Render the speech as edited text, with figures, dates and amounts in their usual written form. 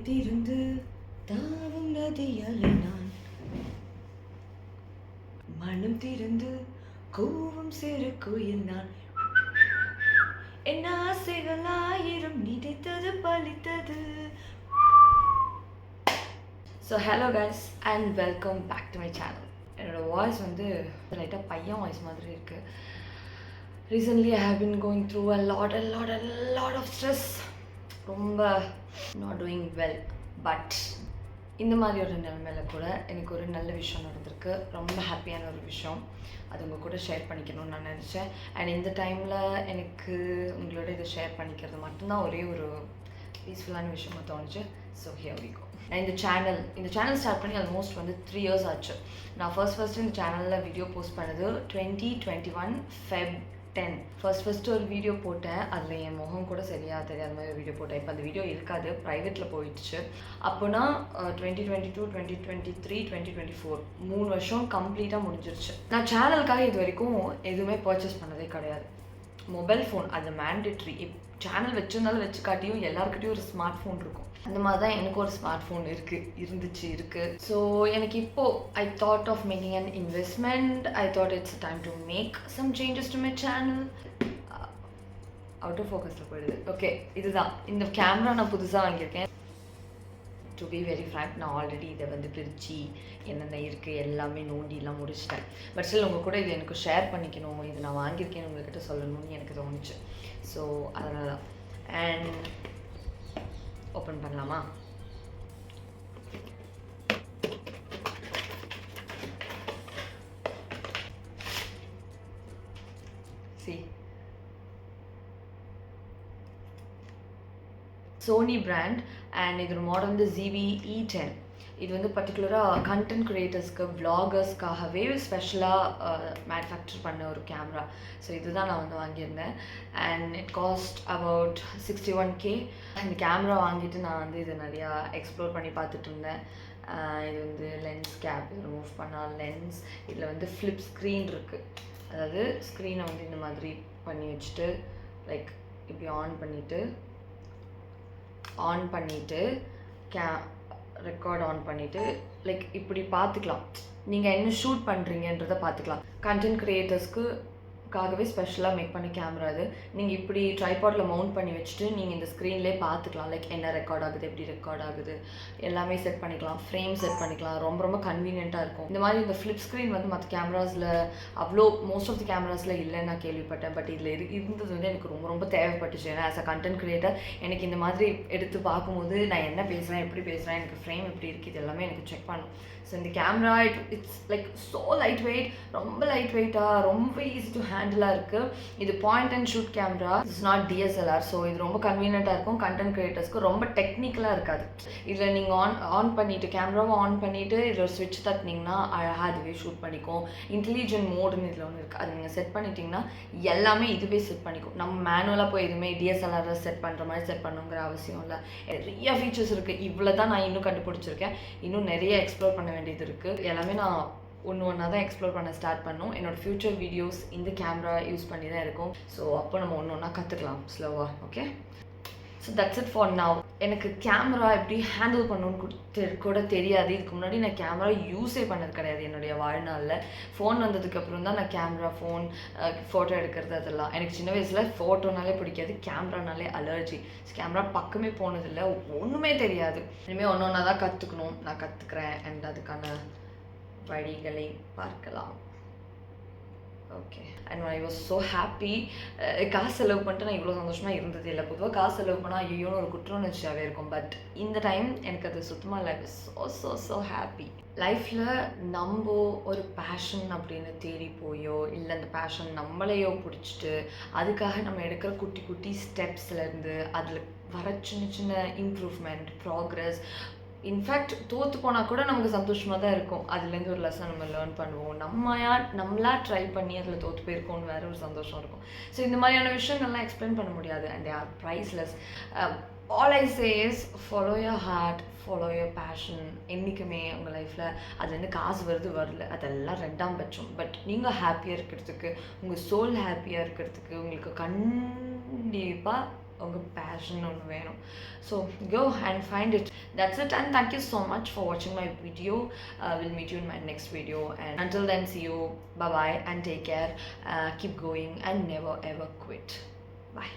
திருந்து தாவும் நதியலை நான் மனம் திருந்து கூவும் சிறு குயில் நான் என் ஆசைகள் ஆயிரம் நினைத்தது பலித்தது. So hello guys and welcome back to my channel. என்னோடய வாய்ஸ் வந்து லைட்டாக பையன் வாய்ஸ் மாதிரி இருக்குது. Recently I have been going through a lot of stress. ரொம்ப நாட் டூயிங் வெல். பட் இந்த மாதிரி ஒரு நிலைமையில கூட எனக்கு ஒரு நல்ல விஷயம் நடந்திருக்கு. ரொம்ப ஹாப்பியான ஒரு விஷயம். அது உங்கள் கூட ஷேர் பண்ணிக்கணும்னு நான் நினச்சேன். அண்ட் இந்த டைமில் எனக்கு உங்களோட இதை ஷேர் பண்ணிக்கிறது மட்டும்தான் ஒரே ஒரு பீஸ்ஃபுல்லான விஷயமாக தோணுச்சு. So here we go. நான் இந்த சேனல் ஸ்டார்ட் பண்ணி ஆல்மோஸ்ட் வந்து 3 years ஆச்சு. நான் ஃபர்ஸ்ட் இந்த சேனலில் வீடியோ போஸ்ட் பண்ணது 2021 Feb 10. ஃபர்ஸ்ட் ஒரு வீடியோ போட்டேன். அதில் என் முகம் கூட சரியாக தெரியாத மாதிரி வீடியோ போட்டேன். இப்போ அந்த வீடியோ இருக்காது, ப்ரைவேட்டில் போயிடுச்சு. அப்போனா 2022, 2023, 2024 3 வருஷம் கம்ப்ளீட்டாக முடிஞ்சிருச்சு. நான் சேனலுக்காக இது வரைக்கும் எதுவுமே பர்ச்சேஸ் பண்ணதே கிடையாது. மொபைல் ஃபோன் அது மேண்டேட்ரி. சேனல் வச்சிருந்தாலும் வச்சு காட்டியும் எல்லாருக்கிட்டையும் ஒரு ஸ்மார்ட் ஃபோன் இருக்கும். அந்த மாதிரி தான் எனக்கு ஒரு ஸ்மார்ட் ஃபோன் இருக்குது. ஸோ எனக்கு இப்போது I thought of making an investment. I thought it's time to make some changes to my channel. Out of ஃபோக்கஸில் போயிடுது. ஓகே, இதுதான் இந்த கேமரா நான் புதுசாக வாங்கியிருக்கேன். டு பி வெரி ஃப்ராங்க், நான் ஆல்ரெடி இதை வந்து பிரித்து என்னென்ன இருக்குது எல்லாமே நோண்டிலாம் முடிச்சிட்டேன். பட் ஸ்டில் உங்கள் கூட இது எனக்கு ஷேர் பண்ணிக்கணும், இது நான் வாங்கியிருக்கேன்னு உங்கள்கிட்ட சொல்லணும்னு எனக்கு தோணுச்சு. ஸோ அதனால தான். அண்ட் ஓப்பன் பண்ணலாமா? See, Sony brand. அண்ட் இதோட மாடல் வந்து ZV-E10. இது வந்து பர்டிகுலராக கண்டென்ட் க்ரியேட்டர்ஸ்க்கு வ்ளாகர்ஸ்க்காகவே ஸ்பெஷலாக மேனுஃபேக்சர் பண்ண ஒரு கேமரா. ஸோ இதுதான் நான் வந்து வாங்கியிருந்தேன். And it cost about 61K. இந்த கேமரா வாங்கிட்டு நான் வந்து இதை நிறையா எக்ஸ்ப்ளோர் பண்ணி பார்த்துட்டு இருந்தேன். இது வந்து லென்ஸ் கேப், இது ரிமூவ் பண்ணால் லென்ஸ். இதில் வந்து ஃப்ளிப் ஸ்க்ரீன் இருக்குது. அதாவது ஸ்க்ரீனை வந்து இந்த மாதிரி பண்ணி வச்சுட்டு லைக் இப்படி ஆன் பண்ணிவிட்டு ரெக்கார்ட் ஆன் பண்ணிவிட்டு லைக் இப்படி பார்த்துக்கலாம். நீங்கள் என்ன ஷூட் பண்ணுறீங்கன்றதை பார்த்துக்கலாம். கண்டென்ட் க்ரியேட்டர்ஸ்க்காகவே ஸ்பெஷலாக மேக் பண்ண கேமரா அது. நீங்கள் இப்படி ட்ரைபாடில் மவுண்ட் பண்ணி வச்சுட்டு நீங்கள் இந்த ஸ்க்ரீன்லேயே பார்த்துக்கலாம். லைக் என்ன ரெக்கார்ட் ஆகுது, எப்படி ரெக்கார்ட் ஆகுது எல்லாமே செட் பண்ணிக்கலாம். ஃப்ரேம் செட் பண்ணிக்கலாம். ரொம்ப கன்வீனியண்ட்டாக இருக்கும். இந்த மாதிரி இந்த ஃப்ளிப் ஸ்க்ரீன் வந்து மற்ற கேமராஸில் அவ்வளோ மோஸ்ட் ஆஃப் தி கேமராஸில் இல்லைன்னு நான் கேள்விப்பட்டேன். பட் இதில் இருந்தது வந்து எனக்கு ரொம்ப தேவைப்பட்டுச்சு. ஏன்னா ஆஸ் அ கண்டென்ட் க்ரியேட்டர் எனக்கு இந்த மாதிரி எடுத்து பார்க்கும்போது நான் என்ன பேசுகிறேன், எப்படி பேசுகிறேன், எனக்கு ஃப்ரேம் எப்படி இருக்குது, இது எல்லாமே எனக்கு செக் பண்ணும். ஸோ இந்த camera it's like so light weight. ரொம்ப லைட் வெயிட்டாக, ரொம்ப ஈஸி டு ஹேண்டிலாக இருக்குது. இது point and shoot camera, it's not DSLR. So இது ரொம்ப கன்வீனியண்ட்டாக இருக்கும். கண்டென்ட் க்ரியேட்டர்ஸ்க்கு ரொம்ப டெக்னிக்கலாக இருக்காது. இதில் நீங்கள் ஆன் பண்ணிவிட்டு கேமராவை ஆன் பண்ணிவிட்டு இதில் ஒரு ஸ்விட்ச் தட்டினீங்கன்னா அழகாக அதுவே ஷூட் பண்ணிக்கும். இன்டெலிஜென்ட் மோடுன்னு இதில் ஒன்று இருக்குது. அது நீங்கள் செட் பண்ணிட்டீங்கன்னா எல்லாமே இதுவே செட் பண்ணிக்கும். நம்ம மேனுவலாக போய் எதுவுமே DSLR செட் பண்ணுற மாதிரி செட் பண்ணுங்கிற அவசியம் இல்லை. நிறைய ஃபீச்சர்ஸ் இருக்குது. இவ்வளோ தான் நான் இன்னும் கண்டுபிடிச்சிருக்கேன். இன்னும் நிறைய எக்ஸ்ப்ளோர் பண்ண வேண்டியது இருக்குது. எல்லாமே நான் ஒன்றா தான் எக்ஸ்ப்ளோர் பண்ண ஸ்டார்ட் பண்ணோம். என்னோடய ஃப்யூச்சர் வீடியோஸ் இந்த கேமரா யூஸ் பண்ணி தான் இருக்கும். ஸோ அப்போ நம்ம ஒன்றா கற்றுக்கலாம் ஸ்லோவாக. Okay, so that's it for now. எனக்கு கேமரா எப்படி ஹேண்டில் பண்ணணும்னு கூட தெரியாது. இதுக்கு முன்னாடி நான் கேமரா யூஸே பண்ணது கிடையாது என்னுடைய வாழ்நாளில். ஃபோன் வந்ததுக்கப்புறம் தான் நான் ஃபோன் ஃபோட்டோ எடுக்கிறது அதெல்லாம். எனக்கு சின்ன வயசில் ஃபோட்டோனாலே பிடிக்காது, கேமரானாலே அலர்ஜி. கேமரா பக்கமே போனதில்லை, ஒன்றுமே தெரியாது. இனிமேல் ஒன்றா தான் கற்றுக்கணும். நான் கற்றுக்குறேன். அண்ட் அதுக்கான வழிகளை பார்க்கலாம். Okay, and I was so happy. காசு செலவு பண்ணிட்டு நான் இவ்வளோ சந்தோஷமாக இருந்தது இல்லை. பொதுவாக காசு செலவு பண்ணால் ஐயோன்னு ஒரு குற்றவுணர்ச்சியாகவே இருக்கும். பட் இந்த டைம் எனக்கு அது சுத்தமாக லைஃப் ஸோ ஹாப்பி. லைஃப்பில் நம்ம ஒரு பேஷன் அப்படின்னு தேடி போயோ இல்லை அந்த பேஷன் நம்மளையோ பிடிச்சிட்டு அதுக்காக நம்ம எடுக்கிற குட்டி ஸ்டெப்ஸ்லேருந்து அதில் வர சின்ன இம்ப்ரூவ்மெண்ட், ப்ராக்ரஸ். இன்ஃபேக்ட் தோற்று போனால் கூட நமக்கு சந்தோஷமாக தான் இருக்கும். அதுலேருந்து ஒரு லெசன் நம்ம லேர்ன் பண்ணுவோம். நம்மளா ட்ரை பண்ணி அதில் தோற்று போயிருக்கோன்னு வேறு ஒரு சந்தோஷம் இருக்கும். ஸோ இந்த மாதிரியான விஷயங்கள்லாம் எக்ஸ்பிளைன் பண்ண முடியாது. And they are priceless. All I say is follow your heart, follow your passion. என்றைக்குமே உங்கள் லைஃப்பில் அதுலேருந்து காசு வரல அதெல்லாம் 2ஆம் பட்சம். பட் நீங்கள் ஹாப்பியாக இருக்கிறதுக்கு, உங்கள் சோல் ஹாப்பியாக இருக்கிறதுக்கு உங்களுக்கு கண்டிப்பாக உங்கள் பேஷன் ஒன்று வேணும். So go and find it. That's it, and thank you so much for watching my video. We'll meet you in my next video, and until then, see you. Bye bye and take care. Keep going and never ever quit. Bye.